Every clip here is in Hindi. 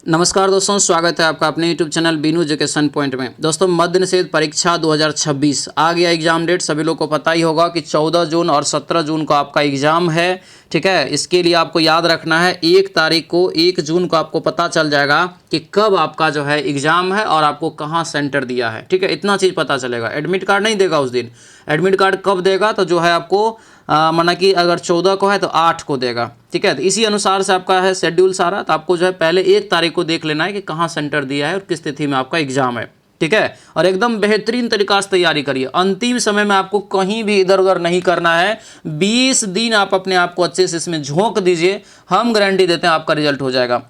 नमस्कार दोस्तों, स्वागत है आपका अपने YouTube channel Binu education point में। दोस्तों, मद्य निषेध परीक्षा 2026 आ गया एग्जाम डेट। सभी लोग को पता ही होगा कि 14 जून और 17 जून को आपका एग्जाम है। ठीक है, इसके लिए आपको याद रखना है 1 जून को आपको पता चल जाएगा कि कब आपका जो है एग्जाम है और आपको कहाँ सेंटर दिया है। ठीक है, इतना चीज़ पता चलेगा। एडमिट कार्ड नहीं देगा उस दिन। एडमिट कार्ड कब देगा? तो जो है आपको माना कि अगर 14 को है तो 8 को देगा। ठीक है, तो इसी अनुसार से आपका है शेड्यूल सारा। तो आपको जो है पहले 1 तारीख को देख लेना है कि कहाँ सेंटर दिया है और किस तिथि में आपका एग्जाम है। ठीक है, और एकदम बेहतरीन तरीका से तैयारी करिए। अंतिम समय में आपको कहीं भी इधर उधर नहीं करना है। 20 दिन आप अपने आप को अच्छे से इसमें झोंक दीजिए। हम गारंटी देते हैं आपका रिजल्ट हो जाएगा।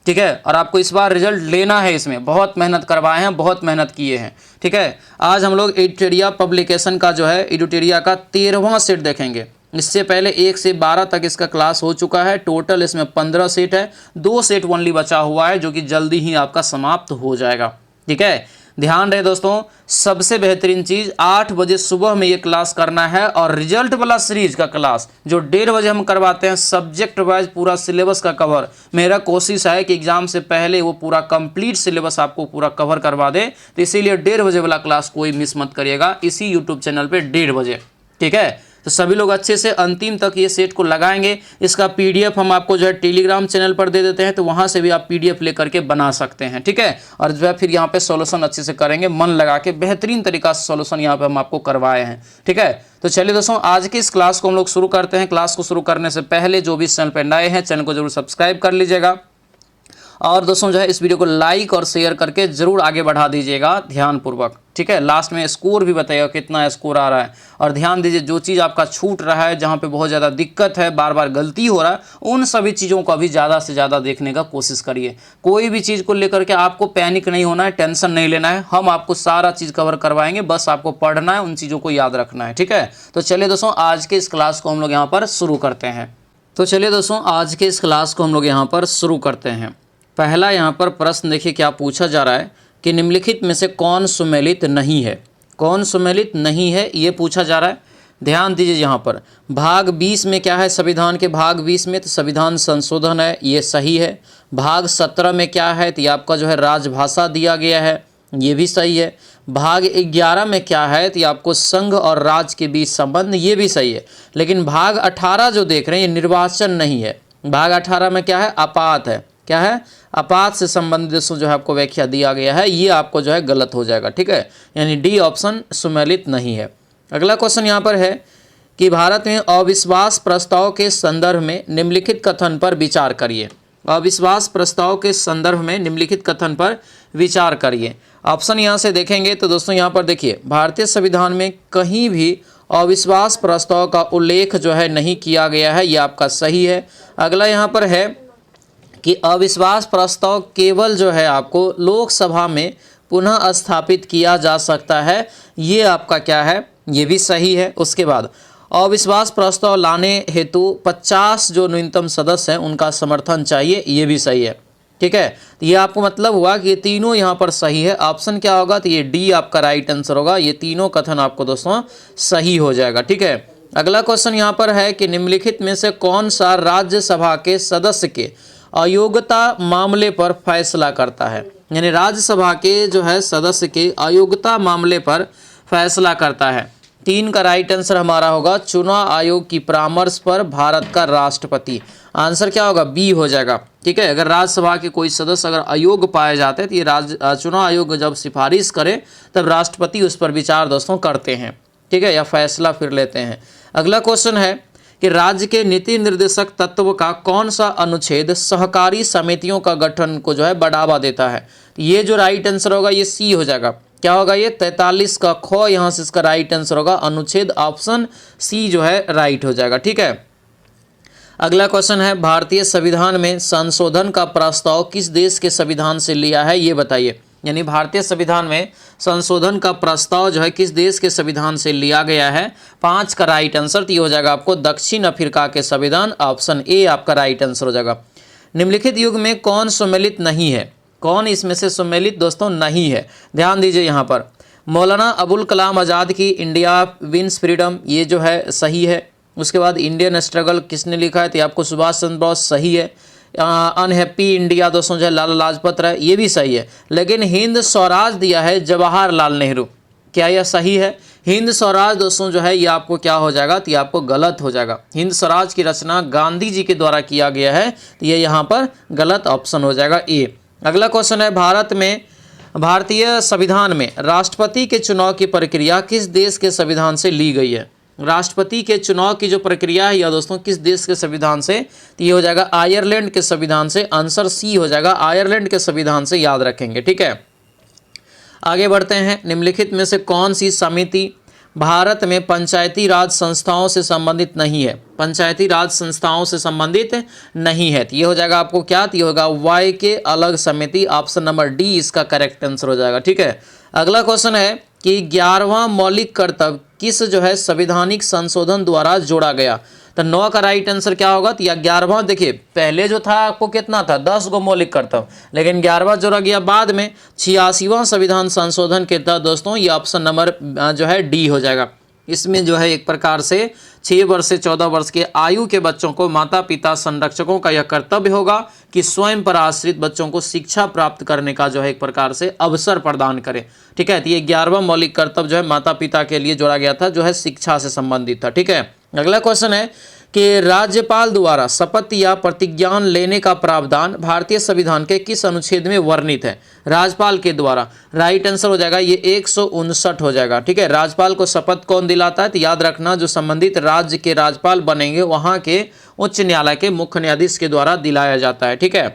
ठीक है, और आपको इस बार रिजल्ट लेना है। इसमें बहुत मेहनत करवाए हैं, बहुत मेहनत किए हैं। ठीक है, आज हम लोग एडिटोरिया पब्लिकेशन का जो है एडिटोरिया का 13वां सेट देखेंगे। इससे पहले 1 से 12 तक इसका क्लास हो चुका है। टोटल इसमें 15 सेट है। 2 सेट ओनली बचा हुआ है जो कि जल्दी ही आपका समाप्त हो जाएगा। ठीक है, ध्यान रहे दोस्तों, सबसे बेहतरीन चीज़ 8 बजे सुबह में ये क्लास करना है। और रिजल्ट वाला सीरीज का क्लास जो 1:30 बजे हम करवाते हैं, सब्जेक्ट वाइज पूरा सिलेबस का कवर। मेरा कोशिश है कि एग्जाम से पहले वो पूरा कंप्लीट सिलेबस आपको पूरा कवर करवा दे। तो इसीलिए 1:30 बजे वाला क्लास कोई मिस मत करिएगा इसी यूट्यूब चैनल पर 1:30 बजे। ठीक है, तो सभी लोग अच्छे से अंतिम तक ये सेट को लगाएंगे। इसका पीडीएफ हम आपको जो है टेलीग्राम चैनल पर दे देते हैं, तो वहाँ से भी आप पीडीएफ लेकर के बना सकते हैं। ठीक है, और जो है फिर यहाँ पे सॉल्यूशन अच्छे से करेंगे, मन लगा के बेहतरीन तरीका से सॉल्यूशन यहाँ पे हम आपको करवाए हैं। ठीक है, तो चलिए दोस्तों, आज की इस क्लास को हम लोग शुरू करते हैं। क्लास को शुरू करने से पहले जो भी इस चैनल पर नए हैं, चैनल को जरूर सब्सक्राइब कर लीजिएगा। और दोस्तों जो है इस वीडियो को लाइक और शेयर करके जरूर आगे बढ़ा दीजिएगा ध्यानपूर्वक। ठीक है, लास्ट में स्कोर भी बताइएगा कितना स्कोर आ रहा है। और ध्यान दीजिए, जो चीज़ आपका छूट रहा है, जहाँ पे बहुत ज़्यादा दिक्कत है, बार बार गलती हो रहा है, उन सभी चीज़ों को अभी ज़्यादा से ज़्यादा देखने का कोशिश करिए। कोई भी चीज़ को लेकर के आपको पैनिक नहीं होना है, टेंशन नहीं लेना है। हम आपको सारा चीज़ कवर करवाएंगे, बस आपको पढ़ना है, उन चीज़ों को याद रखना है। ठीक है, तो चलिए दोस्तों, आज के इस क्लास को हम लोग यहाँ पर शुरू करते हैं। तो चलिए दोस्तों, आज के इस क्लास को हम लोग यहाँ पर शुरू करते हैं। पहला यहाँ पर प्रश्न देखिए क्या पूछा जा रहा है कि निम्नलिखित में से कौन सुमेलित नहीं है। कौन सुमेलित नहीं है ये पूछा जा रहा है। ध्यान दीजिए, यहाँ पर भाग 20 में क्या है, संविधान के भाग 20 में तो संविधान संशोधन है, ये सही है। भाग 17 में क्या है, तो ये आपका जो है राजभाषा दिया गया है, ये भी सही है। भाग 11 में क्या है, तो ये आपको संघ और राज्य के बीच संबंध, ये भी सही है। लेकिन भाग 18 जो देख रहे हैं, ये निर्वाचन नहीं है। भाग 18 में क्या है, आपात है। क्या है, आपात से संबंधित जो है आपको व्याख्या दिया गया है, ये आपको जो है गलत हो जाएगा। ठीक है, यानी डी ऑप्शन सुमेलित नहीं है। अगला क्वेश्चन यहाँ पर है कि भारत में अविश्वास प्रस्ताव के संदर्भ में निम्नलिखित कथन पर विचार करिए। अविश्वास प्रस्ताव के संदर्भ में निम्नलिखित कथन पर विचार करिए। ऑप्शन यहाँ से देखेंगे तो दोस्तों यहाँ पर देखिए, भारतीय संविधान में कहीं भी अविश्वास प्रस्ताव का उल्लेख जो है नहीं किया गया है, ये आपका सही है। अगला यहाँ पर है कि अविश्वास प्रस्ताव केवल जो है आपको लोकसभा में पुनः स्थापित किया जा सकता है, ये आपका क्या है, ये भी सही है। उसके बाद अविश्वास प्रस्ताव लाने हेतु 50 जो न्यूनतम सदस्य हैं उनका समर्थन चाहिए, ये भी सही है। ठीक है, तो ये आपको मतलब हुआ कि ये तीनों यहाँ पर सही है। ऑप्शन क्या होगा, तो ये डी आपका राइट आंसर होगा। ये तीनों कथन आपको दोस्तों सही हो जाएगा। ठीक है, अगला क्वेश्चन यहाँ पर है कि निम्नलिखित में से कौन सा राज्यसभा के सदस्य के अयोग्यता मामले पर फैसला करता है। यानी राज्यसभा के जो है सदस्य के अयोग्यता मामले पर फैसला करता है। 3 का राइट आंसर हमारा होगा चुनाव आयोग की परामर्श पर भारत का राष्ट्रपति। आंसर क्या होगा, बी हो जाएगा। ठीक है, अगर राज्यसभा के कोई सदस्य अगर अयोग्य पाए जाते हैं तो ये चुनाव आयोग जब सिफारिश करे तब राष्ट्रपति उस पर विचार दोस्तों करते हैं। ठीक है, या फैसला फिर लेते हैं। अगला क्वेश्चन है कि राज्य के नीति निर्देशक तत्व का कौन सा अनुच्छेद सहकारी समितियों का गठन को जो है बढ़ावा देता है। ये जो राइट आंसर होगा ये सी हो जाएगा। क्या होगा, ये 43 का ख, यहाँ से इसका राइट आंसर होगा अनुच्छेद ऑप्शन सी जो है राइट हो जाएगा। ठीक है, अगला क्वेश्चन है भारतीय संविधान में संशोधन का प्रस्ताव किस देश के संविधान से लिया है, ये बताइए। यानी भारतीय संविधान में संशोधन का प्रस्ताव जो है किस देश के संविधान से लिया गया है। 5 का राइट आंसर तो ये हो जाएगा आपको दक्षिण अफ्रीका के संविधान, ऑप्शन ए आपका राइट आंसर हो जाएगा। निम्नलिखित युग में कौन सुमेलित नहीं है, कौन इसमें से सुमेलित दोस्तों नहीं है। ध्यान दीजिए, यहाँ पर मौलाना अबुल कलाम आज़ाद की इंडिया विंस फ्रीडम, ये जो है सही है। उसके बाद इंडियन स्ट्रगल किसने लिखा है, तो आपको सुभाष चंद्र बोस, सही है। अनहैप्पी इंडिया दोस्तों जो है लाला लाजपत राय, ये भी सही है। लेकिन हिंद स्वराज दिया है जवाहरलाल नेहरू, क्या यह सही है? हिंद स्वराज दोस्तों जो है ये आपको क्या हो जाएगा, तो ये आपको गलत हो जाएगा। हिंद स्वराज की रचना गांधी जी के द्वारा किया गया है, तो ये यहाँ पर गलत ऑप्शन हो जाएगा ए। अगला क्वेश्चन है, भारतीय संविधान में राष्ट्रपति के चुनाव की प्रक्रिया किस देश के संविधान से ली गई है? राष्ट्रपति के चुनाव की जो प्रक्रिया है या दोस्तों किस देश के संविधान से, तो ये हो जाएगा आयरलैंड के संविधान से। आंसर सी हो जाएगा, आयरलैंड के संविधान से, याद रखेंगे। ठीक है, आगे बढ़ते हैं। निम्नलिखित में से कौन सी समिति भारत में पंचायती राज संस्थाओं से संबंधित नहीं है? पंचायती राज संस्थाओं से संबंधित नहीं है, तो ये हो जाएगा आपको क्या, तो ये होगा वाई के अलग समिति। ऑप्शन नंबर डी इसका करेक्ट आंसर हो जाएगा। ठीक है, अगला क्वेश्चन है कि 11वां मौलिक कर्तव्य किस जो है संवैधानिक संशोधन द्वारा जोड़ा गया? तो 9 का राइट आंसर क्या होगा, तो या 11वां, देखिए पहले जो था आपको कितना था, 10 गो मौलिक कर्तव्य, लेकिन 11वां जोड़ा गया बाद में 86वां संविधान संशोधन के तहत दोस्तों, ये ऑप्शन नंबर जो है डी हो जाएगा। इसमें जो है एक प्रकार से 6 वर्ष से 14 वर्ष के आयु के बच्चों को माता पिता संरक्षकों का यह कर्तव्य होगा कि स्वयं पर आश्रित बच्चों को शिक्षा प्राप्त करने का जो है एक प्रकार से अवसर प्रदान करें। ठीक है, तो ये 11वां मौलिक कर्तव्य जो है माता पिता के लिए जोड़ा गया था, जो है शिक्षा से संबंधित था। ठीक है, अगला क्वेश्चन है कि राज्यपाल द्वारा शपथ या प्रतिज्ञान लेने का प्रावधान भारतीय संविधान के किस अनुच्छेद में वर्णित है? राज्यपाल के द्वारा, राइट आंसर हो जाएगा ये 159 हो जाएगा। ठीक है, राज्यपाल को शपथ कौन दिलाता है? तो याद रखना, जो संबंधित राज्य के राज्यपाल बनेंगे वहां के उच्च न्यायालय के मुख्य न्यायाधीश के द्वारा दिलाया जाता है। ठीक है,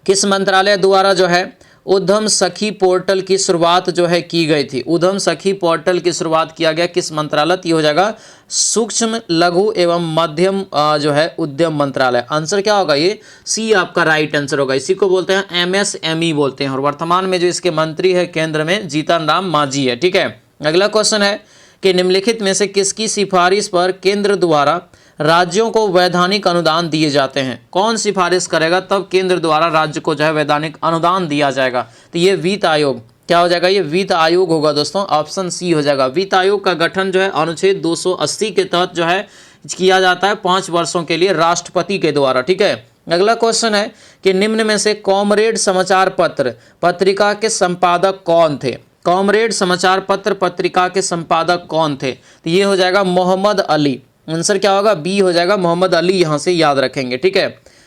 किस मंत्रालय द्वारा जो है उद्यम सखी पोर्टल की शुरुआत जो है की गई थी? उद्यम सखी पोर्टल की शुरुआत किया गया किस मंत्रालय? ये हो जाएगा सूक्ष्म लघु एवं मध्यम जो है उद्यम मंत्रालय। आंसर क्या होगा, ये सी आपका राइट आंसर होगा। इसी को बोलते हैं MSME बोलते हैं, और वर्तमान में जो इसके मंत्री है केंद्र में जीतन राम मांझी है। ठीक है, अगला क्वेश्चन है कि निम्नलिखित में से किसकी सिफारिश पर केंद्र द्वारा राज्यों को वैधानिक अनुदान दिए जाते हैं? कौन सिफारिश करेगा तब केंद्र द्वारा राज्य को जो है वैधानिक अनुदान दिया जाएगा? तो ये वित्त आयोग, क्या हो जाएगा, ये वित्त आयोग होगा दोस्तों। ऑप्शन सी हो जाएगा। वित्त आयोग का गठन जो है अनुच्छेद 280 के तहत जो है किया जाता है 5 वर्षों के लिए राष्ट्रपति के द्वारा। ठीक है, अगला क्वेश्चन है कि निम्न में से कॉमरेड समाचार पत्र पत्रिका के संपादक कौन थे? कॉमरेड समाचार पत्र पत्रिका के संपादक कौन थे? तो ये हो जाएगा मोहम्मद अली। आंसर क्या होगा, बी हो जाएगा, मोहम्मद अली, यहाँ से याद रखेंगे। ठीक है,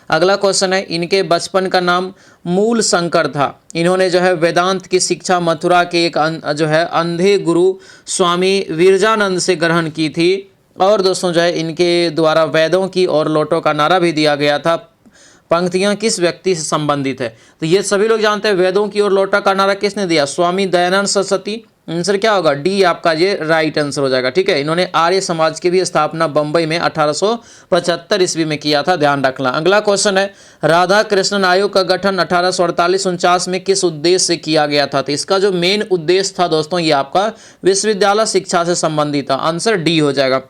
अगला क्वेश्चन है, इनके बचपन का नाम मूल शंकर था। इन्होंने जो है वेदांत की शिक्षा मथुरा के एक जो है अंधे गुरु स्वामी विरजानंद से ग्रहण की थी। और दोस्तों जो है इनके द्वारा वेदों की और लोटों का नारा भी दिया गया था। पंक्तियां किस व्यक्ति से संबंधित है? तो ये सभी लोग जानते हैं, वेदों की और लोटा का नारा किसने दिया? स्वामी दयानंद सरस्वती। आंसर क्या होगा, डी आपका ये राइट आंसर हो जाएगा। ठीक है, इन्होंने आर्य समाज की भी स्थापना बंबई में 1875 ईस्वी में किया था, ध्यान रखना। अगला क्वेश्चन है, राधा कृष्णन आयोग का गठन 1848-49 में किस उद्देश्य से किया गया था? तो इसका जो मेन उद्देश्य था दोस्तों, ये आपका विश्वविद्यालय शिक्षा से संबंधित था। आंसर डी हो जाएगा।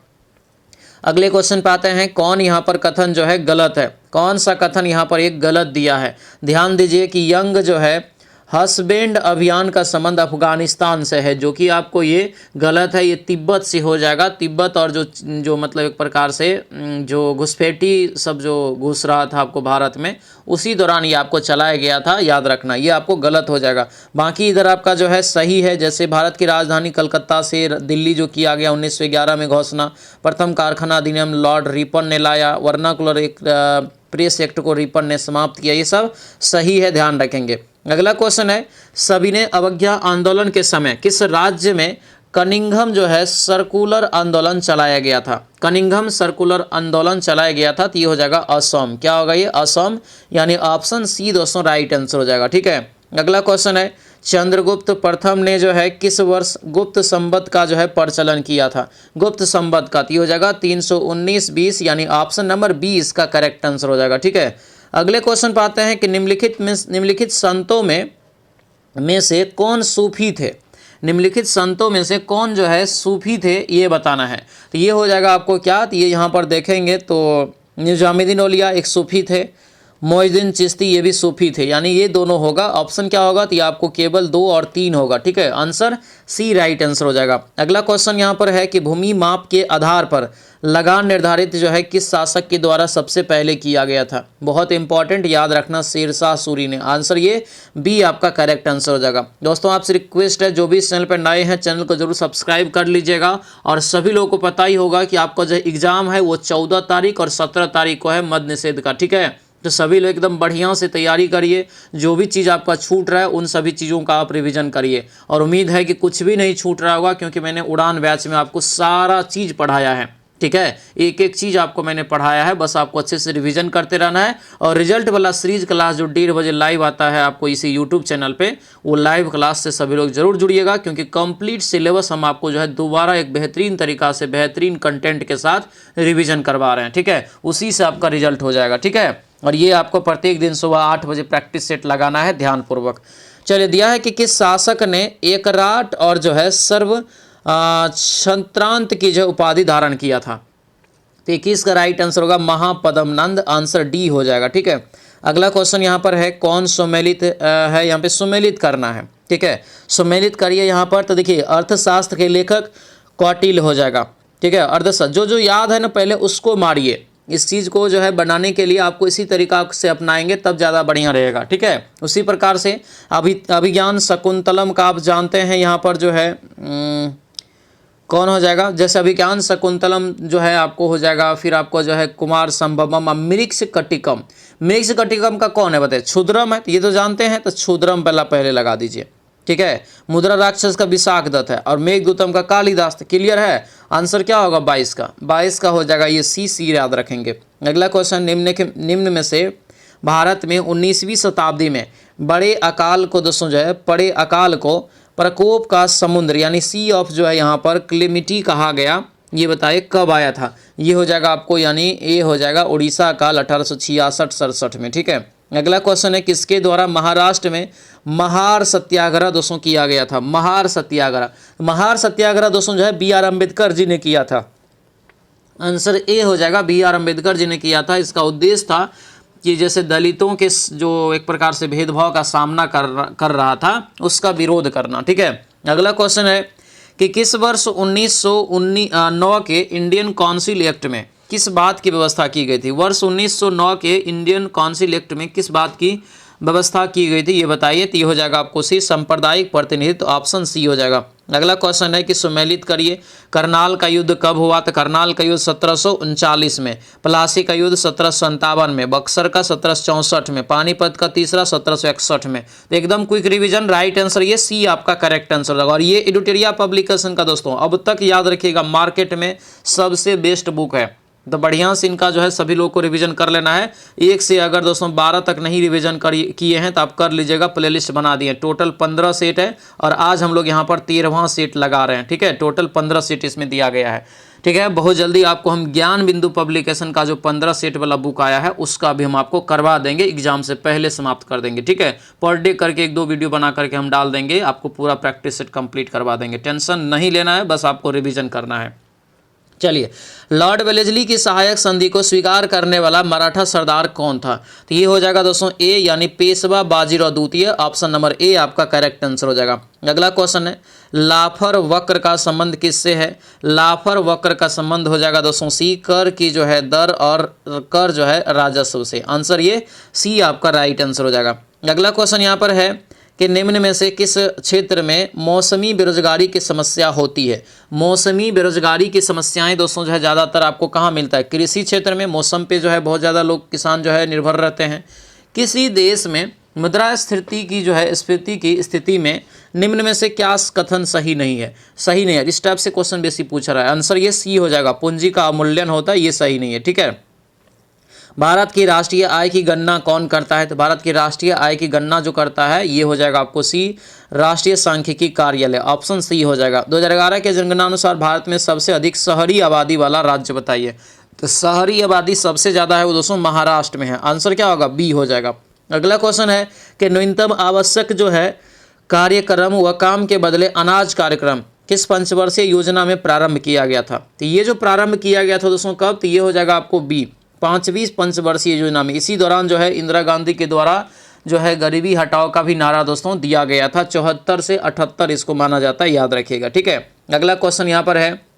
अगले क्वेश्चन पे आते हैं, कौन यहाँ पर कथन जो है गलत है? कौन सा कथन यहाँ पर एक गलत दिया है? ध्यान दीजिए कि यंग जो है हसबैंड अभियान का संबंध अफगानिस्तान से है, जो कि आपको ये गलत है, ये तिब्बत से हो जाएगा। तिब्बत और जो मतलब एक प्रकार से जो घुसपैठी सब जो घुस रहा था आपको भारत में, उसी दौरान ये आपको चलाया गया था, याद रखना, ये आपको गलत हो जाएगा। बाकी इधर आपका जो है सही है, जैसे भारत की राजधानी कलकत्ता से दिल्ली जो किया गया 1911 में घोषणा, प्रथम कारखाना अधिनियम लॉर्ड रिपन ने लाया, वर्नाकुलर एक प्रेस एक्ट को रिपन ने समाप्त किया, ये सब सही है, ध्यान रखेंगे। अगला क्वेश्चन है, सविनय अवज्ञा आंदोलन के समय किस राज्य में कनिंघम जो है सर्कुलर आंदोलन चलाया गया था? कनिंघम सर्कुलर आंदोलन चलाया गया था, तो ये हो जाएगा असम। क्या होगा ये? असम, यानी ऑप्शन सी दोस्तों राइट आंसर हो जाएगा। ठीक है, अगला क्वेश्चन है, चंद्रगुप्त प्रथम ने जो है किस वर्ष गुप्त संवत का जो है प्रचलन किया था? गुप्त संवत का, तो ये हो जाएगा 319-20, यानी ऑप्शन नंबर बी इसका करेक्ट आंसर हो जाएगा। ठीक है, अगले क्वेश्चन पर आते हैं कि निम्नलिखित संतों में से कौन सूफी थे? निम्नलिखित संतों में से कौन जो है सूफी थे, ये बताना है। तो ये हो जाएगा आपको क्या, तो ये यहाँ पर देखेंगे तो निजामुद्दीन औलिया एक सूफी थे, मोइनुद्दीन चिश्ती ये भी सूफी थे, यानी ये दोनों होगा। ऑप्शन क्या होगा, तो ये आपको केवल 2 और 3 होगा। ठीक है, आंसर सी राइट आंसर हो जाएगा। अगला क्वेश्चन यहाँ पर है कि भूमि माप के आधार पर लगान निर्धारित जो है किस शासक के द्वारा सबसे पहले किया गया था। बहुत इंपॉर्टेंट, याद रखना, शेरशाह सूरी ने। आंसर ये बी आपका करेक्ट आंसर हो जाएगा। दोस्तों आपसे रिक्वेस्ट है, जो भी इस चैनल पर नए हैं चैनल को जरूर सब्सक्राइब कर लीजिएगा। और सभी लोगों को पता ही होगा कि आपका जो एग्जाम है वो 14 तारीख और 17 तारीख को है मद्य निषेध का। ठीक है, तो सभी लोग एकदम बढ़िया से तैयारी करिए। जो भी चीज़ आपका छूट रहा है उन सभी चीज़ों का आप रिवीजन करिए। और उम्मीद है कि कुछ भी नहीं छूट रहा होगा, क्योंकि मैंने उड़ान बैच में आपको सारा चीज़ पढ़ाया है। ठीक है, एक एक चीज़ आपको मैंने पढ़ाया है, बस आपको अच्छे से रिवीजन करते रहना है। और रिजल्ट वाला सीरीज क्लास जो 1:30 बजे लाइव आता है आपको इसी यूट्यूब चैनल पे, वो लाइव क्लास से सभी लोग जरूर जुड़िएगा, क्योंकि कंप्लीट सिलेबस हम आपको जो है दोबारा एक बेहतरीन तरीका से बेहतरीन कंटेंट के साथ रिवीजन करवा रहे हैं। ठीक है, उसी से आपका रिजल्ट हो जाएगा। ठीक है, और ये आपको प्रत्येक दिन सुबह 8 बजे प्रैक्टिस सेट लगाना है ध्यानपूर्वक। चलिए, दिया है कि किस शासक ने एकराट और जो है सर्व क्षत्रांत की जो उपाधि धारण किया था। तो 21 का राइट आंसर होगा महापद्मनंद, आंसर डी हो जाएगा। ठीक है, अगला क्वेश्चन यहाँ पर है कौन सुमेलित है, यहाँ पे सुमेलित करना है। ठीक है, सुमेलित करिए यहाँ पर। तो देखिए, अर्थशास्त्र के लेखक कौटिल्य हो जाएगा। ठीक है, अर्थशास्त्र जो याद है ना पहले उसको मारिए। इस चीज़ को जो है बनाने के लिए आपको इसी तरीका से अपनाएंगे तब ज़्यादा बढ़िया रहेगा। ठीक है, उसी प्रकार से अभिज्ञान शकुंतलम का आप जानते हैं, यहाँ पर जो है कौन हो जाएगा, जैसे अभिज्ञान शकुंतलम जो है आपको हो जाएगा। फिर आपको जो है कुमार संभवम, मृक्ष कटिकम। मृक्ष कटिकम का कौन है बताइए, क्षुद्रम है, ये तो जानते हैं, तो क्षुद्रम पहले लगा दीजिए। ठीक है, मुद्रा राक्षस का विशाखदत्त है, और मेघदूतम का कालिदास। क्लियर है, आंसर क्या होगा 22 का, 22 का हो जाएगा ये सी याद रखेंगे। अगला क्वेश्चन, निम्न में से भारत में 19वीं शताब्दी में बड़े अकाल को दोस्तों जो है बड़े अकाल को प्रकोप का समुद्र यानी सी ऑफ जो है यहाँ पर क्लेमिटी कहा गया, ये बताइए कब आया था। ये हो जाएगा आपको, यानी ए हो जाएगा उड़ीसा काल 1866-67 में। ठीक है, अगला क्वेश्चन है किसके द्वारा महाराष्ट्र में महार सत्याग्रह दोस्तों किया गया था। महार सत्याग्रह दोस्तों जो है बी आर अम्बेडकर जी ने किया था। आंसर ए हो जाएगा, बी आर अम्बेडकर जी ने किया था। इसका उद्देश्य था कि जैसे दलितों के जो एक प्रकार से भेदभाव का सामना कर रहा था उसका विरोध करना। ठीक है, अगला क्वेश्चन है कि किस वर्ष 1909 के इंडियन काउंसिल एक्ट में किस बात की व्यवस्था की गई थी। वर्ष 1909 के इंडियन काउंसिल एक्ट में किस बात की व्यवस्था की गई थी, ये बताइए। तो ये हो जाएगा आपको सी सांप्रदायिक प्रतिनिधित्व, ऑप्शन सी हो जाएगा। अगला क्वेश्चन है कि सुमेलित करिए, करनाल का युद्ध कब हुआ। तो करनाल का युद्ध 1739 में, प्लासी का युद्ध 1757 में, बक्सर का 1764 में, पानीपत का तीसरा 1761 में। तो एकदम क्विक रिवीजन, राइट आंसर ये सी आपका करेक्ट आंसर होगा। और ये एडिटोरिया पब्लिकेशन का दोस्तों अब तक याद रखिएगा मार्केट में सबसे बेस्ट बुक है। तो बढ़िया से इनका जो है सभी लोग को रिवीजन कर लेना है। एक से अगर दोस्तों 12 तक नहीं रिवीजन किए हैं तो आप कर लीजिएगा, प्लेलिस्ट बना दिए। टोटल 15 सेट है और आज हम लोग यहाँ पर 13वां सेट लगा रहे हैं। ठीक है, टोटल 15 सेट इसमें दिया गया है। ठीक है, बहुत जल्दी आपको हम ज्ञान बिंदु पब्लिकेशन का जो 15 सेट वाला बुक आया है उसका भी हम आपको करवा देंगे, एग्जाम से पहले समाप्त कर देंगे। ठीक है, पर डे करके 1-2 वीडियो बना करके हम डाल देंगे, आपको पूरा प्रैक्टिस सेट कंप्लीट करवा देंगे। टेंशन नहीं लेना है, बस आपको रिवीजन करना है। चलिए, लॉर्ड वेलेस्ली की सहायक संधि को स्वीकार करने वाला मराठा सरदार कौन था। तो ये हो जाएगा दोस्तों ए, यानी पेशवा बाजीराव द्वितीय, ऑप्शन नंबर ए आपका करेक्ट आंसर हो जाएगा। अगला क्वेश्चन है लाफर वक्र का संबंध किससे है। लाफर वक्र का संबंध हो जाएगा दोस्तों सी, कर की जो है दर और कर जो है राजस्व से। आंसर ये सी आपका राइट आंसर हो जाएगा। अगला क्वेश्चन यहाँ पर है कि निम्न में से किस क्षेत्र में मौसमी बेरोजगारी की समस्या होती है। मौसमी बेरोजगारी की समस्याएं दोस्तों जो है ज़्यादातर आपको कहाँ मिलता है, कृषि क्षेत्र में। मौसम पे जो है बहुत ज़्यादा लोग किसान जो है निर्भर रहते हैं। किसी देश में मुद्रास्फीति की जो है स्फीति की स्थिति में निम्न में से क्या कथन सही नहीं है। सही नहीं है, इस टाइप से क्वेश्चन बेसी पूछ रहा है। आंसर ये सी हो जाएगा, पूंजी का अवमूल्यन होता है, ये सही नहीं है। ठीक है, भारत की राष्ट्रीय आय की गणना कौन करता है। तो भारत की राष्ट्रीय आय की गणना जो करता है ये हो जाएगा आपको सी, राष्ट्रीय सांख्यिकी कार्यालय, ऑप्शन सी हो जाएगा। 2011 के जनगणना अनुसार भारत में सबसे अधिक शहरी आबादी वाला राज्य बताइए। तो शहरी आबादी सबसे ज़्यादा है वो दोस्तों महाराष्ट्र में है। आंसर क्या होगा, बी हो जाएगा। अगला क्वेश्चन है कि न्यूनतम आवश्यक जो है कार्यक्रम व काम के बदले अनाज कार्यक्रम किस पंचवर्षीय योजना में प्रारंभ किया गया था। तो ये जो प्रारंभ किया गया था दोस्तों कब, तो ये हो जाएगा आपको बी, 5वीं पंचवर्षीय योजना में इसी दौरान जो है इंदिरा गांधी के द्वारा जो है गरीबी हटाओ का भी नारा दोस्तों दिया गया था। 74 से 78 इसको माना जाता है, याद रखिएगा। ठीक है, अगला क्वेश्चन यहाँ पर है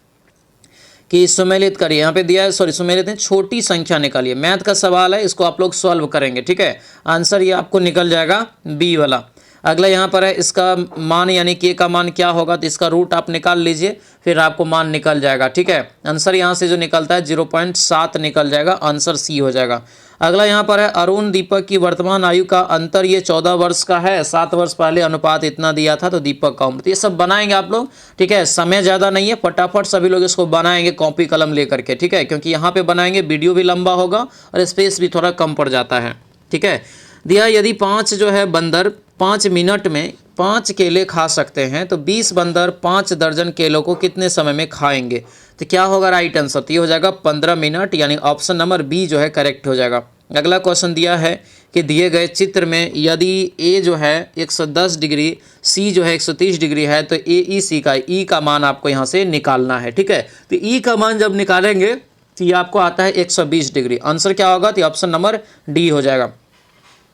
कि सुमेलित करिए। यहाँ पे दिया है, सॉरी सुमेलित है, छोटी संख्या निकालिए। मैथ का सवाल है, इसको आप लोग सॉल्व करेंगे। ठीक है, आंसर ये आपको निकल जाएगा बी वाला। अगला यहाँ पर है इसका मान यानी के का मान क्या होगा, तो इसका रूट आप निकाल लीजिए, फिर आपको मान निकल जाएगा। ठीक है, आंसर यहाँ से जो निकलता है 0.7 निकल जाएगा, आंसर सी हो जाएगा। अगला यहाँ पर है अरुण दीपक की वर्तमान आयु का अंतर ये 14 वर्ष का है। 7 वर्ष पहले अनुपात इतना दिया था, तो दीपक का उम्र। ये सब बनाएंगे आप लोग। ठीक है, समय ज़्यादा नहीं है, फटाफट सभी लोग इसको बनाएंगे कॉपी कलम लेकर के। ठीक है, क्योंकि यहाँ पे बनाएंगे वीडियो भी लंबा होगा और स्पेस भी थोड़ा कम पड़ जाता है। ठीक है, दिया यदि 5 जो है बंदर 5 मिनट में 5 केले खा सकते हैं, तो 20 बंदर 5 दर्जन केलों को कितने समय में खाएंगे, तो क्या होगा राइट आंसर, तो ये हो जाएगा 15 मिनट, यानी ऑप्शन नंबर बी जो है करेक्ट हो जाएगा। अगला क्वेश्चन दिया है कि दिए गए चित्र में यदि ए जो है 110 डिग्री, सी जो है 130 डिग्री है, तो ए ई सी का ई का मान आपको यहाँ से निकालना है। ठीक है, तो ई का मान जब निकालेंगे तो ये आपको आता है 120 डिग्री। आंसर क्या होगा, तो ऑप्शन नंबर डी हो जाएगा।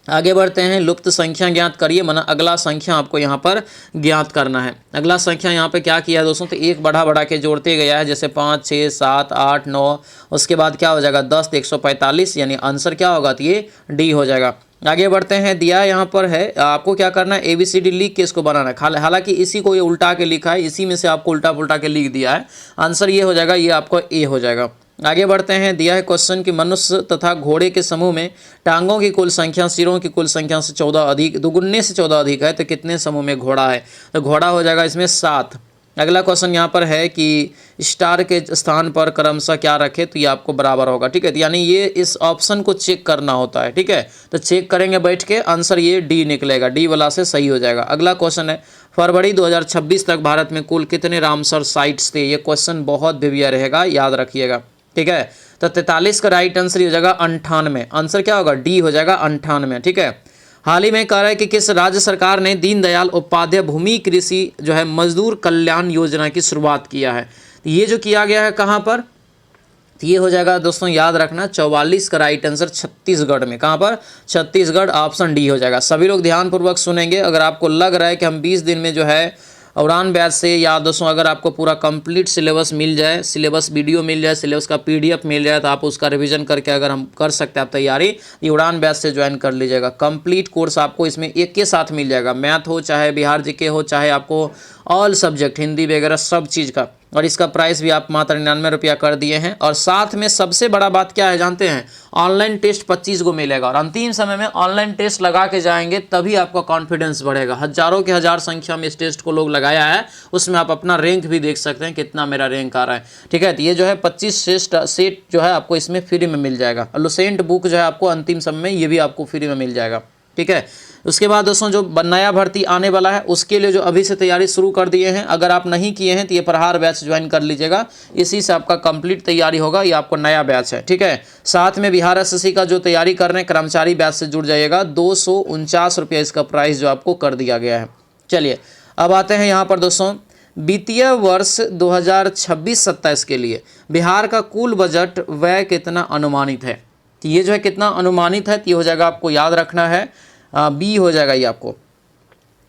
आगे बढ़ते हैं, लुप्त संख्या ज्ञात करिए, माना अगला संख्या आपको यहाँ पर ज्ञात करना है। अगला संख्या यहाँ पे क्या किया है दोस्तों, तो एक बढ़ा बढ़ा के जोड़ते गया है, जैसे 5, 6, 7, 8, 9, उसके बाद क्या हो जाएगा 10, 145, यानी आंसर क्या होगा, तो ये डी हो जाएगा। आगे बढ़ते हैं, दिया यहाँ पर है आपको क्या करना है, ABCD लिख के इसको बनाना है। हालांकि इसी को ये उल्टा के लिखा है, इसी में से आपको उल्टा पुल्टा के लिख दिया है, आंसर ये हो जाएगा, ये आपको ए हो जाएगा। आगे बढ़ते हैं, दिया है क्वेश्चन कि मनुष्य तथा घोड़े के समूह में टांगों की कुल संख्या सिरों की कुल संख्या से 14 अधिक, दुगुने से 14 अधिक है, तो कितने समूह में घोड़ा है, तो घोड़ा हो जाएगा इसमें 7। अगला क्वेश्चन यहाँ पर है कि स्टार के स्थान पर क्रमशः क्या रखे, तो ये आपको बराबर होगा। ठीक है, तो यानी ये इस ऑप्शन को चेक करना होता है। ठीक है, तो चेक करेंगे बैठ के, आंसर ये डी निकलेगा, डी वाला से सही हो जाएगा। अगला क्वेश्चन है फरवरी 2026 तक भारत में कुल कितने रामसर साइट्स थे, ये क्वेश्चन बहुत भिविया रहेगा, याद रखिएगा। ठीक है, तो 43 का राइट आंसर हो जाएगा 98, आंसर क्या होगा, डी हो जाएगा 98। ठीक है, हाल ही में कह रहा है कि किस राज्य सरकार ने दीनदयाल उपाध्याय भूमि कृषि जो है मजदूर कल्याण योजना की शुरुआत किया है, ये जो किया गया है कहाँ पर, तो ये हो जाएगा दोस्तों याद रखना 44 का राइट आंसर छत्तीसगढ़ में। कहाँ पर, छत्तीसगढ़, ऑप्शन डी हो जाएगा। सभी लोग ध्यानपूर्वक सुनेंगे। अगर आपको लग रहा है कि हम 20 दिन में जो है उड़ान बैच से, या दोस्तों अगर आपको पूरा कंप्लीट सिलेबस मिल जाए, सिलेबस वीडियो मिल जाए, सिलेबस का PDF मिल जाए, तो आप उसका रिवीजन करके अगर हम कर सकते हैं आप तैयारी, ये उड़ान बैच से ज्वाइन कर लीजिएगा। कंप्लीट कोर्स आपको इसमें एक के साथ मिल जाएगा, मैथ हो चाहे बिहार जीके हो, चाहे आपको ऑल सब्जेक्ट हिंदी वगैरह सब चीज़ का, और इसका प्राइस भी आप मात्र 99 रुपया कर दिए हैं। और साथ में सबसे बड़ा बात क्या है जानते हैं, ऑनलाइन टेस्ट 25 को मिलेगा, और अंतिम समय में ऑनलाइन टेस्ट लगा के जाएंगे तभी आपका कॉन्फिडेंस बढ़ेगा। हजारों के हजार संख्या में इस टेस्ट को लोग लगाया है, उसमें आप अपना रैंक भी देख सकते हैं कितना मेरा रैंक आ रहा है। ठीक है, तो ये जो है 25 सेट जो है आपको इसमें फ्री में मिल जाएगा। और लुसेंट बुक जो है आपको अंतिम समय में ये भी आपको फ्री में मिल जाएगा। ठीक है, उसके बाद दोस्तों जो नया भर्ती आने वाला है उसके लिए जो अभी से तैयारी शुरू कर दिए हैं, अगर आप नहीं किए हैं तो ये प्रहार बैच ज्वाइन कर लीजिएगा, इसी से आपका कंप्लीट तैयारी होगा, ये आपको नया बैच है। ठीक है, साथ में बिहार SSC का जो तैयारी कर रहे हैं कर्मचारी बैच से जुड़ जाइएगा, 249 रुपया इसका प्राइस जो आपको कर दिया गया है। चलिए अब आते हैं यहाँ पर दोस्तों, वित्तीय वर्ष 2026-27 के लिए बिहार का कुल बजट व्यय कितना अनुमानित है, तो ये जो है कितना अनुमानित है, तो ये हो जाएगा आपको याद रखना है बी हो जाएगा। ये आपको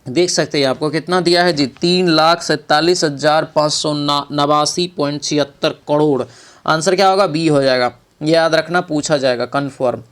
देख सकते हैं आपको कितना दिया है जी, 3,47,589.76 करोड़। आंसर क्या होगा, बी हो जाएगा, ये याद रखना, पूछा जाएगा कन्फर्म।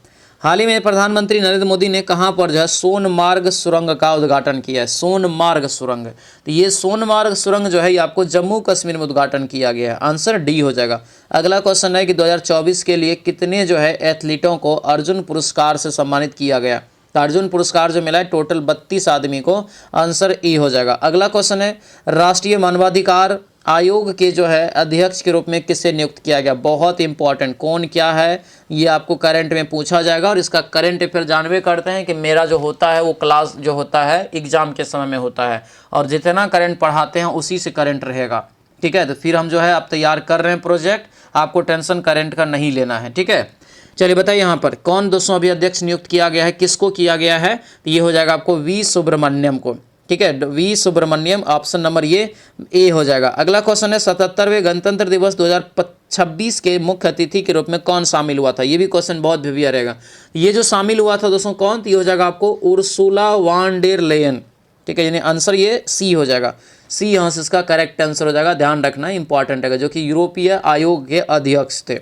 हाल ही में प्रधानमंत्री नरेंद्र मोदी ने कहाँ पर जो है सोनमार्ग सुरंग का उद्घाटन किया है, सोनमार्ग सुरंग, तो ये सोनमार्ग सुरंग जो है ये आपको जम्मू कश्मीर में उद्घाटन किया गया है, आंसर डी हो जाएगा। अगला क्वेश्चन है कि 2024 के लिए कितने जो है एथलीटों को अर्जुन पुरस्कार से सम्मानित किया गया, तो अर्जुन पुरस्कार जो मिला है टोटल 32 आदमी को, आंसर ई हो जाएगा। अगला क्वेश्चन है राष्ट्रीय मानवाधिकार आयोग के जो है अध्यक्ष के रूप में किसे नियुक्त किया गया, बहुत इंपॉर्टेंट, कौन क्या है ये आपको करंट में पूछा जाएगा। और इसका करंट अफेयर जानवे करते हैं कि मेरा जो होता है वो क्लास जो होता है एग्जाम के समय में होता है, और जितना करंट पढ़ाते हैं उसी से करंट रहेगा। ठीक है, तो फिर हम जो है आप तैयार कर रहे हैं प्रोजेक्ट, आपको टेंशन करंट का नहीं लेना है। ठीक है, चलिए बताइए यहाँ पर कौन दोस्तों अभी अध्यक्ष नियुक्त किया गया है, किसको किया गया है, तो ये हो जाएगा आपको वी सुब्रमण्यम को। ठीक है, वी सुब्रमण्यम, ऑप्शन नंबर ये ए हो जाएगा। अगला क्वेश्चन है 77वें गणतंत्र दिवस 2026 के मुख्य अतिथि के रूप में कौन शामिल हुआ था। ये भी क्वेश्चन बहुत भिविया रहेगा। ये जो शामिल हुआ था दोस्तों कौन, तो ये हो जाएगा आपको उर्सुला वान डेर लेयन, ठीक है, यानी आंसर ये सी हो जाएगा। सी यहाँ से इसका करेक्ट आंसर हो जाएगा, ध्यान रखना इंपॉर्टेंट है, जो कि यूरोपीय आयोग के अध्यक्ष थे।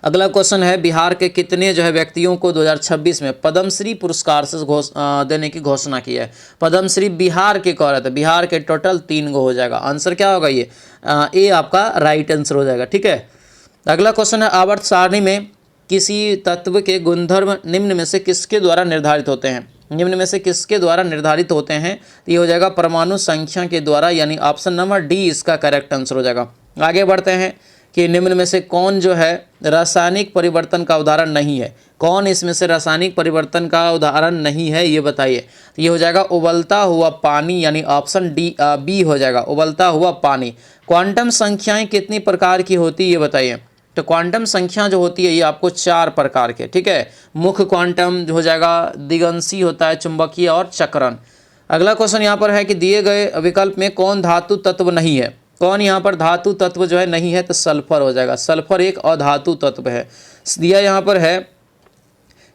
अगला क्वेश्चन है बिहार के कितने जो है व्यक्तियों को 2026 में पद्मश्री पुरस्कार से देने की घोषणा की है। पद्मश्री बिहार के कह रहे थे, बिहार के टोटल 3 गो हो जाएगा। आंसर क्या होगा ये ए आपका राइट आंसर हो जाएगा, ठीक है। अगला क्वेश्चन है आवर्त सारणी में किसी तत्व के गुणधर्म निम्न में से किसके द्वारा निर्धारित होते हैं। निम्न में से किसके द्वारा निर्धारित होते हैं, तो ये हो जाएगा परमाणु संख्या के द्वारा, यानी ऑप्शन नंबर डी इसका करेक्ट आंसर हो जाएगा। आगे बढ़ते हैं कि निम्न में से कौन जो है रासायनिक परिवर्तन का उदाहरण नहीं है। कौन इसमें से रासायनिक परिवर्तन का उदाहरण नहीं है ये बताइए। तो ये हो जाएगा उबलता हुआ पानी, यानी ऑप्शन डी बी हो जाएगा, उबलता हुआ पानी। क्वांटम संख्याएं कितनी प्रकार की होती है ये बताइए। तो क्वांटम संख्या जो होती है ये आपको 4 प्रकार के, ठीक है। मुख्य क्वांटम जो हो जाएगा दिगंशी होता है, चुंबकीय और चक्रण। अगला क्वेश्चन यहाँ पर है कि दिए गए विकल्प में कौन धातु तत्व नहीं है। कौन यहाँ पर धातु तत्व जो है नहीं है, तो सल्फर हो जाएगा। सल्फर एक अधातु तत्व है। दिया यहाँ पर है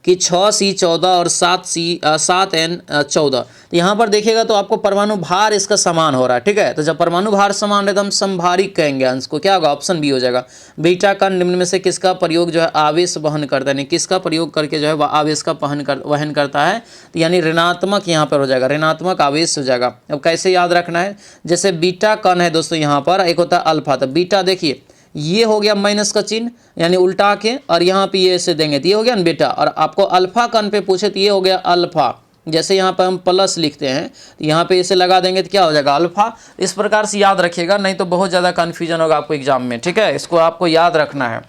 कि 6C14 और 7N14। तो यहाँ पर देखिएगा तो आपको परमाणु भार इसका समान हो रहा है, ठीक है। तो जब परमाणु भार समान है तो हम समभारिक कहेंगे अंश को, क्या होगा, ऑप्शन बी हो जाएगा। बीटा कण निम्न में से किसका प्रयोग जो है आवेश वहन करता है, यानी किसका प्रयोग करके जो है वह आवेश का वहन करता है, तो यानी ऋणात्मक यहाँ पर हो जाएगा, ऋणात्मक आवेश हो जाएगा। अब कैसे याद रखना है, जैसे बीटा कण है दोस्तों, यहाँ पर एक होता है अल्फा। तो बीटा देखिए ये हो गया माइनस का चिन्ह, यानी उल्टा के, और यहाँ पे ये ऐसे देंगे तो ये हो गया ना बेटा। और आपको अल्फा कण पे पूछे तो ये हो गया अल्फा। जैसे यहाँ पर हम प्लस लिखते हैं तो यहाँ पे इसे लगा देंगे तो क्या हो जाएगा अल्फा। इस प्रकार से याद रखिएगा, नहीं तो बहुत ज़्यादा कन्फ्यूजन होगा आपको एग्जाम में, ठीक है। इसको आपको याद रखना है।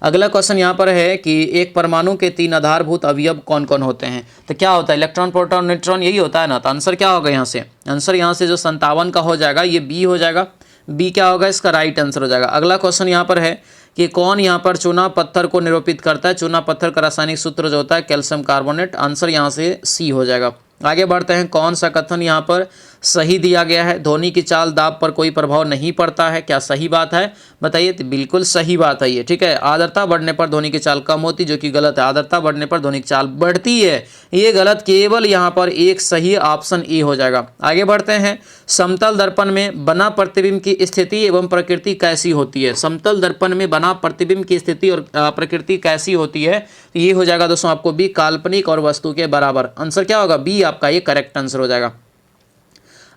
अगला क्वेश्चन यहाँ पर है कि एक परमाणु के 3 आधारभूत अवयव कौन कौन होते हैं। तो क्या होता है, इलेक्ट्रॉन प्रोटॉन न्यूट्रॉन, यही होता है ना। तो आंसर क्या होगा यहाँ से, आंसर यहाँ से जो 57 का हो जाएगा ये बी हो जाएगा। बी क्या होगा, इसका राइट आंसर हो जाएगा। अगला क्वेश्चन यहाँ पर है कि कौन यहाँ पर चूना पत्थर को निरूपित करता है। चूना पत्थर का रासायनिक सूत्र जो होता है कैल्शियम कार्बोनेट। आंसर यहाँ से सी हो जाएगा। आगे बढ़ते हैं, कौन सा कथन यहाँ पर सही दिया गया है। ध्वनि की चाल दाब पर कोई प्रभाव नहीं पड़ता है, क्या सही बात है बताइए। तो बिल्कुल सही बात है ये, ठीक है। आर्द्रता बढ़ने पर ध्वनि की चाल कम होती, जो कि गलत है। आर्द्रता बढ़ने पर ध्वनि की चाल बढ़ती है, ये गलत। केवल यहाँ पर एक सही ऑप्शन ए हो जाएगा। आगे बढ़ते हैं, समतल दर्पण में बना प्रतिबिंब की स्थिति एवं प्रकृति कैसी होती है। समतल दर्पण में बना प्रतिबिंब की स्थिति और प्रकृति कैसी होती है, ये हो जाएगा दोस्तों आपको बी, काल्पनिक और वस्तु के बराबर। आंसर क्या होगा, बी आपका ये करेक्ट आंसर हो जाएगा।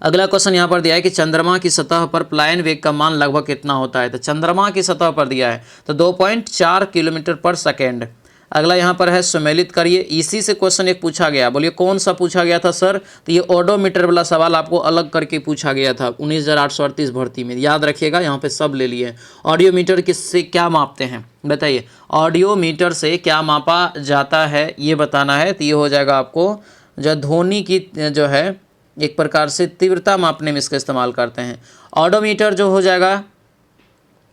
अगला क्वेश्चन यहाँ पर दिया है कि चंद्रमा की सतह पर पलायन वेग का मान लगभग कितना होता है। तो चंद्रमा की सतह पर दिया है तो 2.4 किलोमीटर पर सेकेंड। अगला यहाँ पर है सुमेलित करिए। इसी से क्वेश्चन एक पूछा गया, बोलिए कौन सा पूछा गया था सर। तो ये ऑडोमीटर वाला सवाल आपको अलग करके पूछा गया था 19,838 भर्ती में, याद रखिएगा। यहाँ पे सब ले लिए। ऑडियोमीटर किससे क्या मापते हैं बताइए। ऑडियोमीटर से क्या मापा जाता है ये बताना है। तो ये हो जाएगा आपको जो ध्वनि की जो है एक प्रकार से तीव्रता मापने में इसका इस्तेमाल करते हैं। ऑडोमीटर जो हो जाएगा,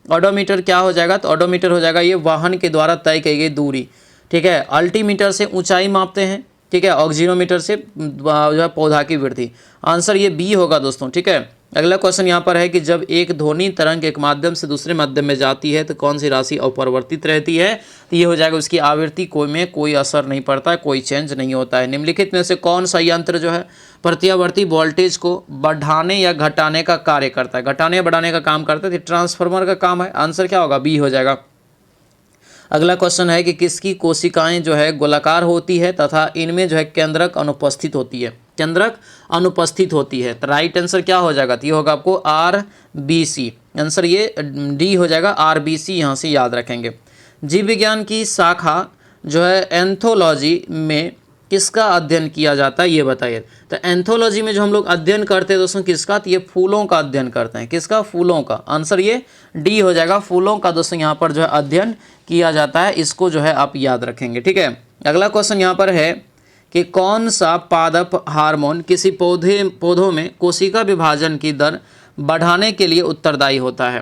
ऑडोमीटर क्या हो जाएगा, तो ऑडोमीटर हो जाएगा ये वाहन के द्वारा तय की गई दूरी, ठीक है। अल्टीमीटर से ऊंचाई मापते हैं, ठीक है। ऑक्सीनोमीटर से जो है पौधा की वृद्धि। आंसर ये बी होगा दोस्तों, ठीक है। अगला क्वेश्चन यहाँ पर है कि जब एक ध्वनि तरंग एक माध्यम से दूसरे माध्यम में जाती है तो कौन सी राशि अपरिवर्तित रहती है। तो ये हो जाएगा उसकी आवृत्ति में कोई असर नहीं पड़ता है, कोई चेंज नहीं होता है। निम्नलिखित में से कौन सा यंत्र जो है प्रत्यावर्ती वोल्टेज को बढ़ाने या घटाने का कार्य करता है। घटाने या बढ़ाने का काम करता है, तो ट्रांसफार्मर का काम है। आंसर क्या होगा, बी हो जाएगा। अगला क्वेश्चन है कि किसकी कोशिकाएं जो है गोलाकार होती है तथा इनमें जो है केंद्रक अनुपस्थित होती है। केंद्रक अनुपस्थित होती है, तो राइट आंसर क्या हो जाएगा, तो ये होगा आपको RBC। आंसर ये डी हो जाएगा, RBC यहाँ से याद रखेंगे। जीव विज्ञान की शाखा जो है एंथोलॉजी में किसका अध्ययन किया जाता है ये बताइए। तो एंथोलॉजी में जो हम लोग अध्ययन करते हैं दोस्तों किसका, तो ये फूलों का अध्ययन करते हैं। किसका, फूलों का। आंसर ये डी हो जाएगा, फूलों का दोस्तों यहाँ पर जो है अध्ययन किया जाता है। इसको जो है आप याद रखेंगे, ठीक है। अगला क्वेश्चन यहाँ पर है कि कौन सा पादप हार्मोन किसी पौधों में कोशिका विभाजन की दर बढ़ाने के लिए उत्तरदायी होता है।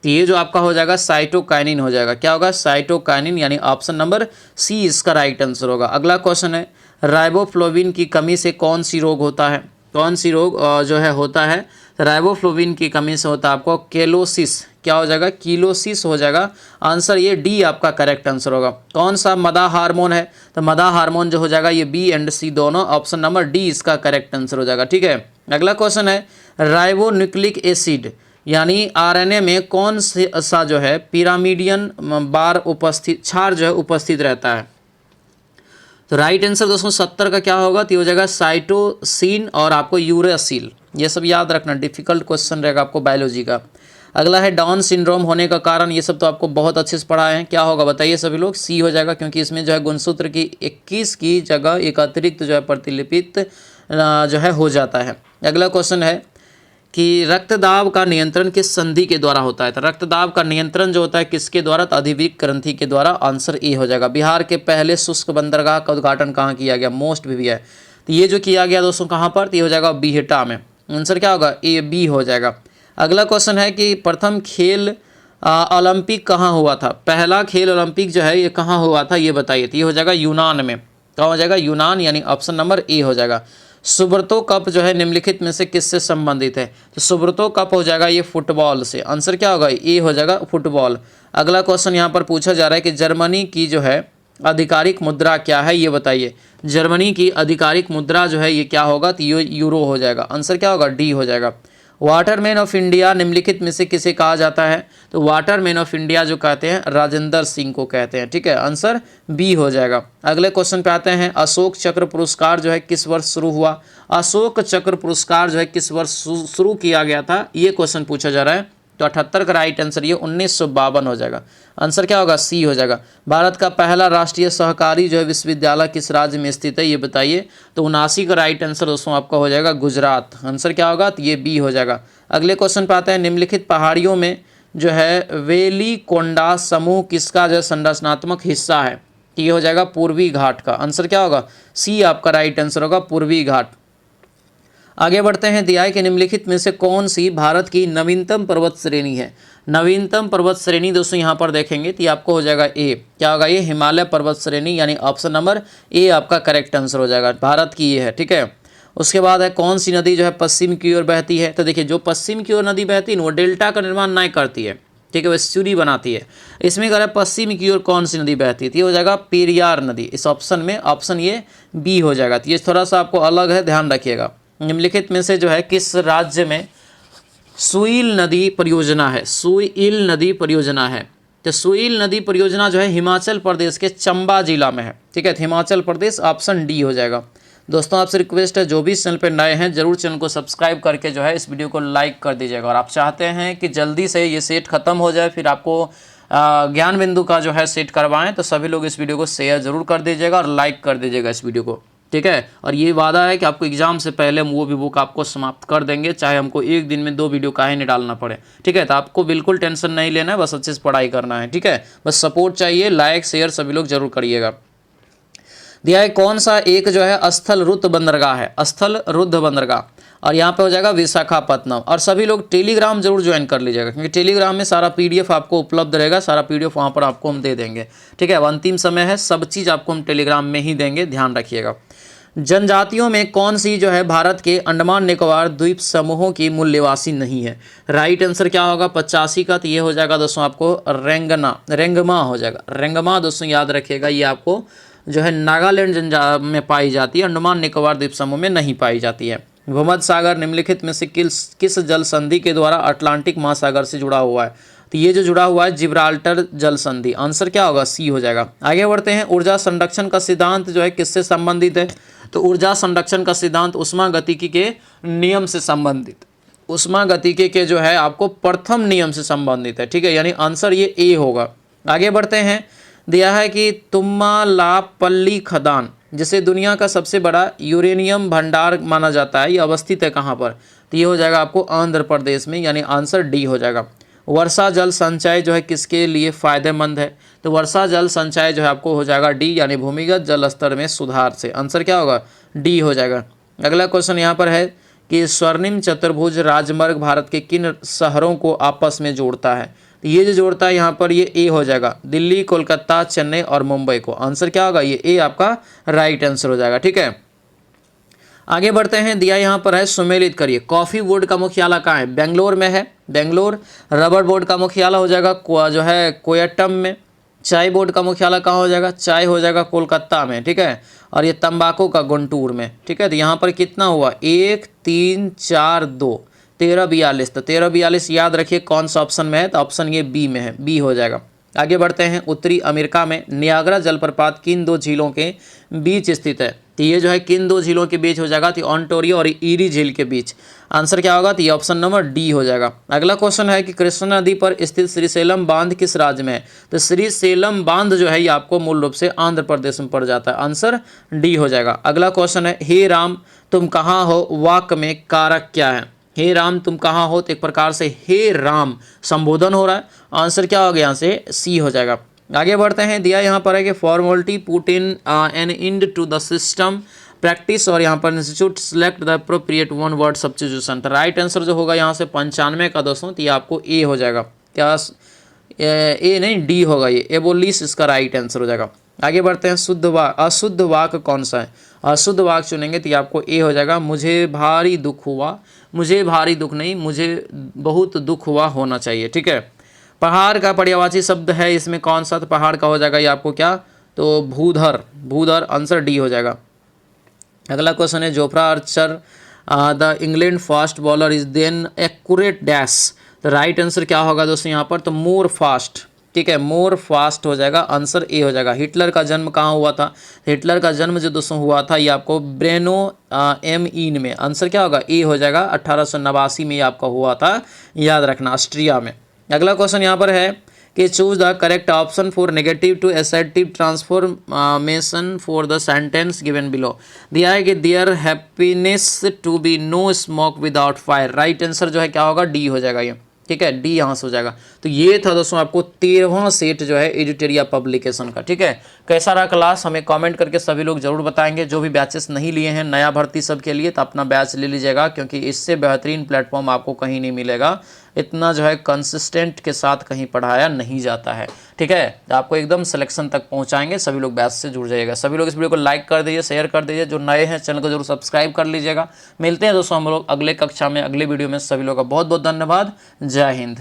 तो ये जो आपका हो जाएगा साइटोकाइनिन हो जाएगा। क्या होगा, साइटोकाइनिन, यानी ऑप्शन नंबर सी इसका राइट आंसर होगा। अगला क्वेश्चन है राइबोफ्लोविन की कमी से कौन सी रोग होता है। कौन सी रोग जो है होता है, राइबोफ्लोविन की कमी से होता है आपको केलोसिस। क्या हो जाएगा, कीलोसिस हो जाएगा। आंसर ये डी आपका करेक्ट आंसर होगा। कौन सा मदा हार्मोन है, तो मदा हार्मोन जो हो जाएगा ये बी एंड सी दोनों, ऑप्शन नंबर डी इसका करेक्ट आंसर हो जाएगा। ठीक है, अगला क्वेश्चन है राइबोन्यूक्लिक एसिड यानी आरएनए में कौन सा जो है पिरामिडियन बार उपस्थित क्षार जो है उपस्थित रहता है। तो राइट आंसर दोस्तों 70 का क्या होगा, तो ये हो जाएगा साइटोसिन और आपको यूरेसिल। ये सब याद रखना, डिफिकल्ट क्वेश्चन रहेगा आपको बायोलॉजी का। अगला है डाउन सिंड्रोम होने का कारण, ये सब तो आपको बहुत अच्छे से पढ़ा है। क्या होगा बताइए सभी लोग, सी हो जाएगा, क्योंकि इसमें जो है गुणसूत्र की 21 की जगह एक अतिरिक्त जो है प्रतिलिपित जो है हो जाता है। अगला क्वेश्चन है कि रक्तदाब का नियंत्रण किस संधि के द्वारा होता है। तो रक्तदाब का नियंत्रण जो होता है किसके द्वारा, तो अधिवृक्क ग्रंथि के द्वारा। आंसर ए हो जाएगा। बिहार के पहले शुष्क बंदरगाह का उद्घाटन कहाँ किया गया, मोस्ट भी है, तो ये जो किया गया दोस्तों कहाँ पर, तो ये हो जाएगा बिहटा में। आंसर क्या होगा, ए बी हो जाएगा। अगला क्वेश्चन है कि प्रथम खेल ओलंपिक कहाँ हुआ था। पहला खेल ओलंपिक जो है ये कहाँ हुआ था ये बताइए, तो ये हो जाएगा यूनान में। कहाँ हो जाएगा, यूनान, यानी ऑप्शन नंबर ए हो जाएगा। सुब्रतो कप जो है निम्नलिखित में से किससे संबंधित है, तो सुब्रतो कप हो जाएगा ये फुटबॉल से। आंसर क्या होगा, ए हो जाएगा फुटबॉल। अगला क्वेश्चन यहाँ पर पूछा जा रहा है कि जर्मनी की जो है आधिकारिक मुद्रा क्या है ये बताइए। जर्मनी की आधिकारिक मुद्रा जो है ये क्या होगा, तो ये यूरो हो जाएगा। आंसर क्या होगा, डी हो जाएगा। वाटरमैन ऑफ इंडिया निम्नलिखित में से किसे कहा जाता है, तो वाटरमैन ऑफ इंडिया जो कहते हैं राजेंद्र सिंह को कहते हैं। ठीक है, आंसर बी हो जाएगा। अगले क्वेश्चन पे आते हैं, अशोक चक्र पुरस्कार जो है किस वर्ष शुरू हुआ। अशोक चक्र पुरस्कार जो है किस वर्ष शुरू किया गया था, ये क्वेश्चन पूछा जा रहा है। तो 78 का राइट आंसर ये 1952 हो जाएगा। आंसर क्या होगा, सी हो जाएगा। भारत का पहला राष्ट्रीय सहकारी जो है विश्वविद्यालय किस राज्य में स्थित है ये बताइए। तो 79 का राइट आंसर दोस्तों आपका हो जाएगा गुजरात। आंसर क्या होगा, तो ये बी हो जाएगा। अगले क्वेश्चन पे आते हैं, निम्नलिखित पहाड़ियों में जो है वेलिकोंडा समूह किसका जो है संरचनात्मक हिस्सा है, तो ये हो जाएगा पूर्वी घाट का। आंसर क्या होगा, सी आपका राइट आंसर होगा, पूर्वी घाट। आगे बढ़ते हैं, दिया है कि निम्नलिखित में से कौन सी भारत की नवीनतम पर्वत श्रेणी है। नवीनतम पर्वत श्रेणी दोस्तों यहाँ पर देखेंगे तो आपको हो जाएगा ए, क्या होगा ये हिमालय पर्वत श्रेणी, यानी ऑप्शन नंबर ए आपका करेक्ट आंसर हो जाएगा। भारत की ये है। ठीक है, उसके बाद है कौन सी नदी जो है पश्चिम की ओर बहती है। तो देखिए जो पश्चिम की ओर नदी बहती है वो डेल्टा का निर्माण नहीं करती है, ठीक है, वो एस्चुरी बनाती है। इसमें कह रहा है पश्चिम की ओर कौन सी नदी बहती है, तो ये हो जाएगा पेरियार नदी। इस ऑप्शन में ऑप्शन ये बी हो जाएगा। तो ये थोड़ा सा आपको अलग है, ध्यान रखिएगा। निम्नलिखित में से जो है किस राज्य में सुईल नदी परियोजना है, सुईल नदी परियोजना है। तो सुईल नदी परियोजना जो है हिमाचल प्रदेश के चंबा जिला में है। ठीक है, तो हिमाचल प्रदेश, ऑप्शन डी हो जाएगा। दोस्तों आपसे रिक्वेस्ट है, जो भी चैनल पर नए हैं जरूर चैनल को सब्सक्राइब करके जो है इस वीडियो को लाइक कर दीजिएगा। और आप चाहते हैं कि जल्दी से ये सेट खत्म हो जाए, फिर आपको ज्ञान बिंदु का जो है सेट करवाएं, तो सभी लोग इस वीडियो को शेयर जरूर कर दीजिएगा और लाइक कर दीजिएगा इस वीडियो को। ठीक है, और ये वादा है कि आपको एग्जाम से पहले हम वो भी बुक आपको समाप्त कर देंगे, चाहे हमको एक दिन में 2 वीडियो काहे नहीं डालना पड़े। ठीक है, तो आपको बिल्कुल टेंशन नहीं लेना है, बस अच्छे से पढ़ाई करना है। ठीक है, बस सपोर्ट चाहिए, लाइक शेयर सभी लोग जरूर करिएगा। दिया है कौन सा एक जो है स्थल रुद्ध बंदरगाह है, स्थल रुद्ध बंदरगाह, और यहाँ पे हो जाएगा विशाखापत्तनम। और सभी लोग टेलीग्राम जरूर ज्वाइन कर लीजिएगा, क्योंकि टेलीग्राम में सारा पीडीएफ आपको उपलब्ध रहेगा, सारा पीडीएफ वहाँ पर आपको हम दे देंगे। ठीक है, अब अंतिम समय है, सब चीज़ आपको हम टेलीग्राम में ही देंगे, ध्यान रखिएगा। जनजातियों में कौन सी जो है भारत के अंडमान निकोबार द्वीप समूहों की मूल निवासी नहीं है। राइट आंसर क्या होगा 85 का, तो ये हो जाएगा दोस्तों आपको रेंगमा हो जाएगा। रेंगमा दोस्तों याद रखिएगा, ये आपको जो है नागालैंड में पाई जाती है, अंडमान निकोबार द्वीप समूह में नहीं पाई जाती है। भूमध्य सागर निम्नलिखित में से किस जल संधि के द्वारा अटलांटिक महासागर से जुड़ा हुआ है, तो ये जो जुड़ा हुआ है जिब्राल्टर जल संधि। आंसर क्या होगा, सी हो जाएगा। आगे बढ़ते हैं, ऊर्जा संरक्षण का सिद्धांत जो है किससे संबंधित है, तो ऊर्जा संरक्षण का सिद्धांत उष्मागतिकी के नियम से संबंधित, उष्मागतिकी के जो है आपको प्रथम नियम से संबंधित है। ठीक है, यानी आंसर ये ए होगा। आगे बढ़ते हैं, दिया है कि तुम्मालापल्ली खदान जिसे दुनिया का सबसे बड़ा यूरेनियम भंडार माना जाता है, ये अवस्थित है कहाँ पर, तो ये हो जाएगा आपको आंध्र प्रदेश में, यानी आंसर डी हो जाएगा। वर्षा जल संचय जो है किसके लिए फ़ायदेमंद है, तो वर्षा जल संचय जो है आपको हो जाएगा डी, यानी भूमिगत जल स्तर में सुधार से। आंसर क्या होगा, डी हो जाएगा। अगला क्वेश्चन यहाँ पर है कि स्वर्णिम चतुर्भुज राजमार्ग भारत के किन शहरों को आपस में जोड़ता है, तो ये जो जोड़ता है यहाँ पर ये ए हो जाएगा, दिल्ली, कोलकाता, चेन्नई और मुंबई को। आंसर क्या होगा, ये ए आपका राइट आंसर हो जाएगा। ठीक है, आगे बढ़ते हैं, दिया यहाँ पर है सुमेलित करिए। कॉफ़ी बोर्ड का मुख्यालय कहाँ है? बेंगलोर में है, बेंगलोर। रबर बोर्ड का मुख्यालय हो जाएगा जो है कोयट्टम में। चाय बोर्ड का मुख्यालय कहाँ हो जाएगा? चाय हो जाएगा कोलकाता में, ठीक है। और ये तंबाकू का गुंटूर में, ठीक है। तो यहाँ पर कितना हुआ? 1 3 4 2 13 42। तो 13 42 याद रखिए कौन सा ऑप्शन में है? तो ऑप्शन ये बी में है, बी हो जाएगा। आगे बढ़ते हैं, उत्तरी अमेरिका में नियाग्रा जलप्रपात किन दो झीलों के बीच स्थित है? तो ये जो है किन दो झीलों के बीच हो जाएगा? तो ऑन्टारियो और ईरी झील के बीच। आंसर क्या होगा? तो ये ऑप्शन नंबर डी हो जाएगा। अगला क्वेश्चन है कि कृष्णा नदी पर स्थित श्रीशैलम बांध किस राज्य में है? तो श्रीशैलम बांध जो है ये आपको मूल रूप से आंध्र प्रदेश में पड़ जाता है। आंसर डी हो जाएगा। अगला क्वेश्चन है, हे राम तुम कहाँ हो वाक्य में कारक क्या है? हे राम तुम कहाँ हो, तो एक प्रकार से हे राम संबोधन हो रहा है। आंसर क्या हो गया? यहाँ से सी हो जाएगा। आगे बढ़ते हैं, दिया यहाँ पर है कि formality put in an end to the system practice, और यहाँ पर institute select the appropriate one word substitution. तो राइट आंसर जो होगा यहाँ से 95 का दोस्तों, तो ये आपको ए हो जाएगा। क्या ए नहीं, डी होगा ये, एबोलिश इसका राइट आंसर हो जाएगा। आगे बढ़ते हैं, शुद्ध वाक अशुद्ध वाक कौन सा है? अशुद्ध वाक चुनेंगे तो ये आपको ए हो जाएगा। मुझे भारी दुख हुआ, मुझे भारी दुख नहीं, मुझे बहुत दुख हुआ होना चाहिए, ठीक है। पहाड़ का पर्यायवाची शब्द है इसमें कौन सा? तो पहाड़ का हो जाएगा ये आपको क्या? तो भूधर, भूधर। आंसर डी हो जाएगा। अगला क्वेश्चन है, Jofra Archer the England fast bowler is than accurate dash. तो राइट आंसर क्या होगा दोस्तों यहाँ पर? तो मोर फास्ट, ठीक है, मोर फास्ट हो जाएगा। आंसर ए हो जाएगा। हिटलर का जन्म कहाँ हुआ था? हिटलर का जन्म जो दोस्तों हुआ था ये आपको ब्रेनो एम इन में। आंसर क्या होगा? ए हो जाएगा। 1889 में ये आपका हुआ था, याद रखना, ऑस्ट्रिया में। अगला क्वेश्चन यहाँ पर है कि choose the correct option for negative to assertive transformation for the sentence given below. दिया है कि there happens to be no smoke without fire. Right answer जो है क्या होगा? डी हो जाएगा ये, ठीक है, डी यहाँ से हो जाएगा। तो ये था दोस्तों आपको 13वां सेट जो है एडिटोरिया पब्लिकेशन का, ठीक है। कैसा रहा क्लास हमें कमेंट करके सभी लोग जरूर बताएंगे। जो भी बैचेस नहीं लिए हैं नया भर्ती सब के लिए, तो अपना बैच ले लीजिएगा, क्योंकि इससे बेहतरीन प्लेटफॉर्म आपको कहीं नहीं मिलेगा। इतना जो है कंसिस्टेंट के साथ कहीं पढ़ाया नहीं जाता है, ठीक है। आपको एकदम सिलेक्शन तक पहुंचाएंगे। सभी लोग बैच से जुड़ जाइएगा। सभी लोग इस वीडियो को लाइक कर दीजिए, शेयर कर दीजिए। जो नए हैं चैनल को जरूर सब्सक्राइब कर लीजिएगा। मिलते हैं दोस्तों हम लोग अगले कक्षा में, अगले वीडियो में। सभी लोग का बहुत बहुत धन्यवाद। जय हिंद।